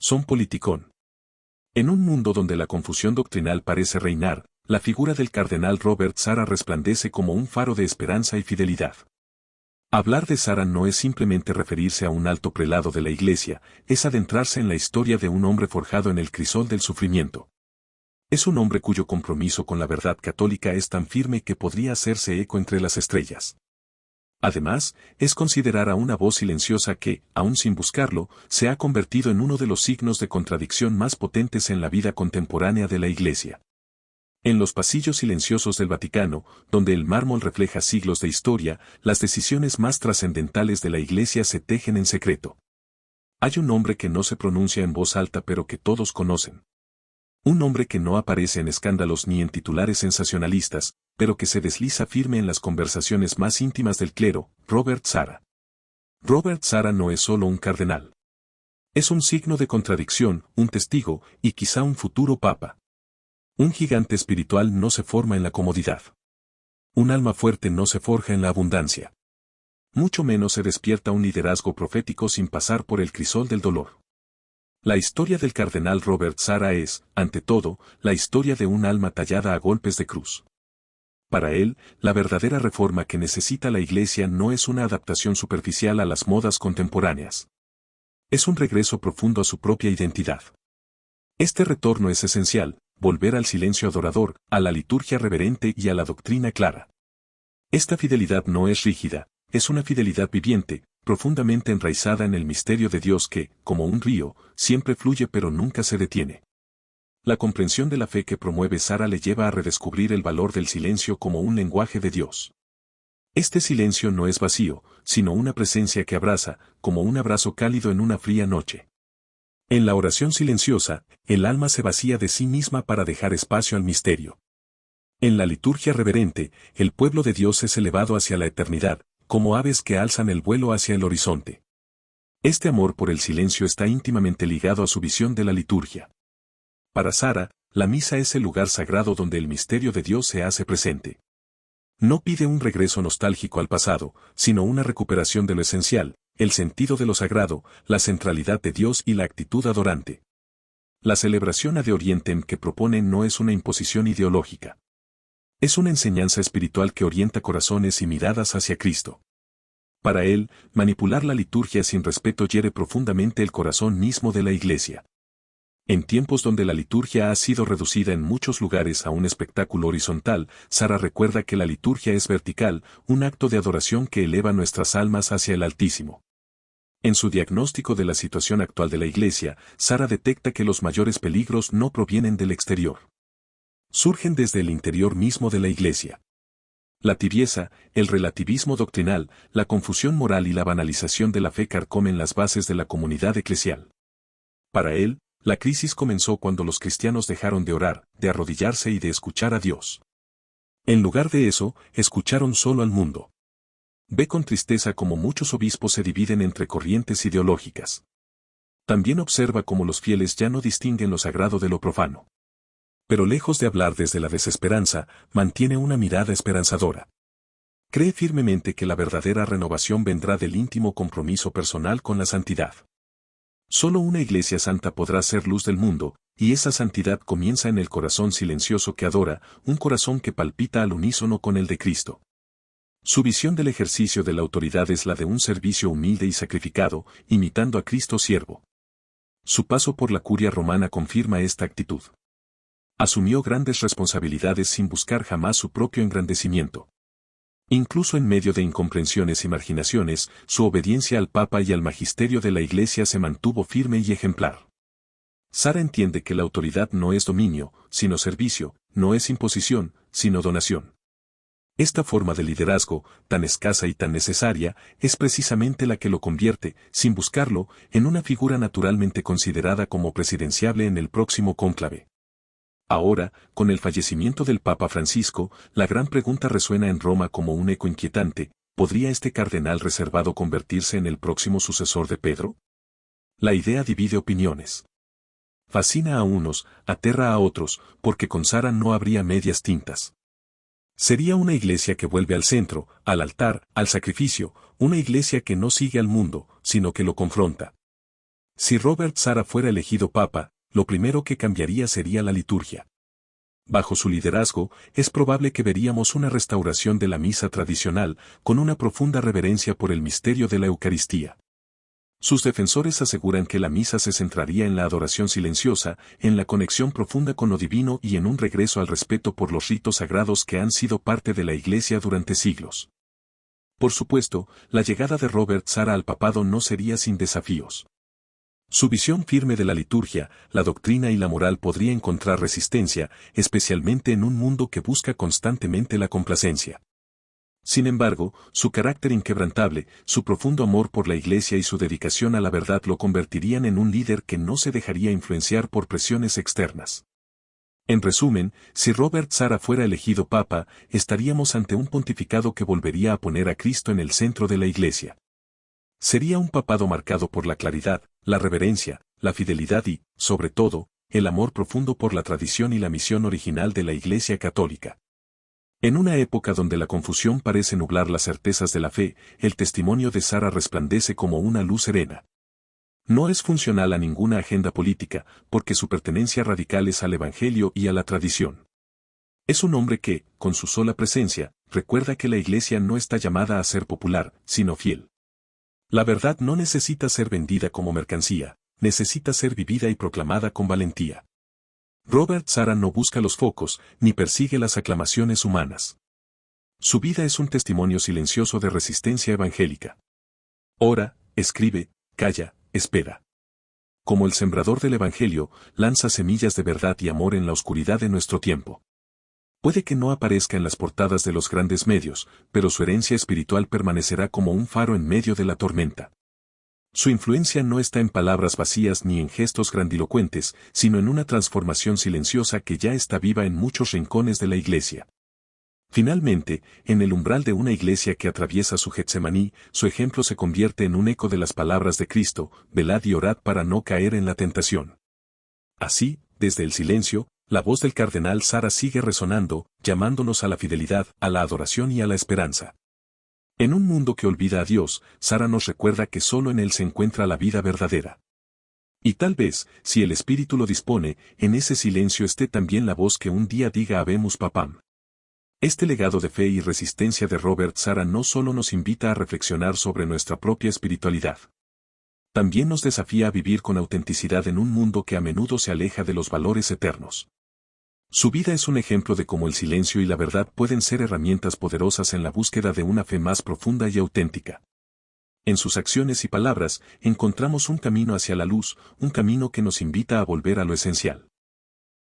Son politicón. En un mundo donde la confusión doctrinal parece reinar, la figura del cardenal Robert Sarah resplandece como un faro de esperanza y fidelidad. Hablar de Sarah no es simplemente referirse a un alto prelado de la Iglesia, es adentrarse en la historia de un hombre forjado en el crisol del sufrimiento. Es un hombre cuyo compromiso con la verdad católica es tan firme que podría hacerse eco entre las estrellas. Además, es considerar a una voz silenciosa que, aun sin buscarlo, se ha convertido en uno de los signos de contradicción más potentes en la vida contemporánea de la Iglesia. En los pasillos silenciosos del Vaticano, donde el mármol refleja siglos de historia, las decisiones más trascendentales de la Iglesia se tejen en secreto. Hay un nombre que no se pronuncia en voz alta pero que todos conocen. Un nombre que no aparece en escándalos ni en titulares sensacionalistas, pero que se desliza firme en las conversaciones más íntimas del clero, Robert Sarah. Robert Sarah no es solo un cardenal. Es un signo de contradicción, un testigo, y quizá un futuro papa. Un gigante espiritual no se forma en la comodidad. Un alma fuerte no se forja en la abundancia. Mucho menos se despierta un liderazgo profético sin pasar por el crisol del dolor. La historia del cardenal Robert Sarah es, ante todo, la historia de un alma tallada a golpes de cruz. Para él, la verdadera reforma que necesita la Iglesia no es una adaptación superficial a las modas contemporáneas. Es un regreso profundo a su propia identidad. Este retorno es esencial, volver al silencio adorador, a la liturgia reverente y a la doctrina clara. Esta fidelidad no es rígida, es una fidelidad viviente, profundamente enraizada en el misterio de Dios que, como un río, siempre fluye pero nunca se detiene. La comprensión de la fe que promueve Sarah le lleva a redescubrir el valor del silencio como un lenguaje de Dios. Este silencio no es vacío, sino una presencia que abraza, como un abrazo cálido en una fría noche. En la oración silenciosa, el alma se vacía de sí misma para dejar espacio al misterio. En la liturgia reverente, el pueblo de Dios es elevado hacia la eternidad, como aves que alzan el vuelo hacia el horizonte. Este amor por el silencio está íntimamente ligado a su visión de la liturgia. Para Sarah, la misa es el lugar sagrado donde el misterio de Dios se hace presente. No pide un regreso nostálgico al pasado, sino una recuperación de lo esencial, el sentido de lo sagrado, la centralidad de Dios y la actitud adorante. La celebración ad orientem que propone no es una imposición ideológica. Es una enseñanza espiritual que orienta corazones y miradas hacia Cristo. Para él, manipular la liturgia sin respeto hiere profundamente el corazón mismo de la Iglesia. En tiempos donde la liturgia ha sido reducida en muchos lugares a un espectáculo horizontal, Sarah recuerda que la liturgia es vertical, un acto de adoración que eleva nuestras almas hacia el Altísimo. En su diagnóstico de la situación actual de la Iglesia, Sarah detecta que los mayores peligros no provienen del exterior. Surgen desde el interior mismo de la Iglesia. La tibieza, el relativismo doctrinal, la confusión moral y la banalización de la fe carcomen las bases de la comunidad eclesial. Para él, la crisis comenzó cuando los cristianos dejaron de orar, de arrodillarse y de escuchar a Dios. En lugar de eso, escucharon solo al mundo. Ve con tristeza cómo muchos obispos se dividen entre corrientes ideológicas. También observa cómo los fieles ya no distinguen lo sagrado de lo profano. Pero lejos de hablar desde la desesperanza, mantiene una mirada esperanzadora. Cree firmemente que la verdadera renovación vendrá del íntimo compromiso personal con la santidad. Solo una Iglesia santa podrá ser luz del mundo, y esa santidad comienza en el corazón silencioso que adora, un corazón que palpita al unísono con el de Cristo. Su visión del ejercicio de la autoridad es la de un servicio humilde y sacrificado, imitando a Cristo siervo. Su paso por la curia romana confirma esta actitud. Asumió grandes responsabilidades sin buscar jamás su propio engrandecimiento. Incluso en medio de incomprensiones y marginaciones, su obediencia al Papa y al magisterio de la Iglesia se mantuvo firme y ejemplar. Sarah entiende que la autoridad no es dominio, sino servicio, no es imposición, sino donación. Esta forma de liderazgo, tan escasa y tan necesaria, es precisamente la que lo convierte, sin buscarlo, en una figura naturalmente considerada como presidenciable en el próximo cónclave. Ahora, con el fallecimiento del Papa Francisco, la gran pregunta resuena en Roma como un eco inquietante: ¿podría este cardenal reservado convertirse en el próximo sucesor de Pedro? La idea divide opiniones. Fascina a unos, aterra a otros, porque con Sarah no habría medias tintas. Sería una Iglesia que vuelve al centro, al altar, al sacrificio, una Iglesia que no sigue al mundo, sino que lo confronta. Si Robert Sara fuera elegido papa, lo primero que cambiaría sería la liturgia. Bajo su liderazgo, es probable que veríamos una restauración de la misa tradicional, con una profunda reverencia por el misterio de la Eucaristía. Sus defensores aseguran que la misa se centraría en la adoración silenciosa, en la conexión profunda con lo divino y en un regreso al respeto por los ritos sagrados que han sido parte de la Iglesia durante siglos. Por supuesto, la llegada de Robert Sara al papado no sería sin desafíos. Su visión firme de la liturgia, la doctrina y la moral podría encontrar resistencia, especialmente en un mundo que busca constantemente la complacencia. Sin embargo, su carácter inquebrantable, su profundo amor por la Iglesia y su dedicación a la verdad lo convertirían en un líder que no se dejaría influenciar por presiones externas. En resumen, si Robert Sara fuera elegido papa, estaríamos ante un pontificado que volvería a poner a Cristo en el centro de la Iglesia. Sería un papado marcado por la claridad, la reverencia, la fidelidad y, sobre todo, el amor profundo por la tradición y la misión original de la Iglesia Católica. En una época donde la confusión parece nublar las certezas de la fe, el testimonio de Sara resplandece como una luz serena. No es funcional a ninguna agenda política, porque su pertenencia radical es al Evangelio y a la tradición. Es un hombre que, con su sola presencia, recuerda que la Iglesia no está llamada a ser popular, sino fiel. La verdad no necesita ser vendida como mercancía, necesita ser vivida y proclamada con valentía. Robert Sara no busca los focos, ni persigue las aclamaciones humanas. Su vida es un testimonio silencioso de resistencia evangélica. Ora, escribe, calla, espera. Como el sembrador del Evangelio, lanza semillas de verdad y amor en la oscuridad de nuestro tiempo. Puede que no aparezca en las portadas de los grandes medios, pero su herencia espiritual permanecerá como un faro en medio de la tormenta. Su influencia no está en palabras vacías ni en gestos grandilocuentes, sino en una transformación silenciosa que ya está viva en muchos rincones de la Iglesia. Finalmente, en el umbral de una Iglesia que atraviesa su Getsemaní, su ejemplo se convierte en un eco de las palabras de Cristo: velad y orad para no caer en la tentación. Así, desde el silencio, la voz del cardenal Sara sigue resonando, llamándonos a la fidelidad, a la adoración y a la esperanza. En un mundo que olvida a Dios, Sara nos recuerda que solo en Él se encuentra la vida verdadera. Y tal vez, si el Espíritu lo dispone, en ese silencio esté también la voz que un día diga Habemus Papam. Este legado de fe y resistencia de Robert Sara no solo nos invita a reflexionar sobre nuestra propia espiritualidad. También nos desafía a vivir con autenticidad en un mundo que a menudo se aleja de los valores eternos. Su vida es un ejemplo de cómo el silencio y la verdad pueden ser herramientas poderosas en la búsqueda de una fe más profunda y auténtica. En sus acciones y palabras, encontramos un camino hacia la luz, un camino que nos invita a volver a lo esencial.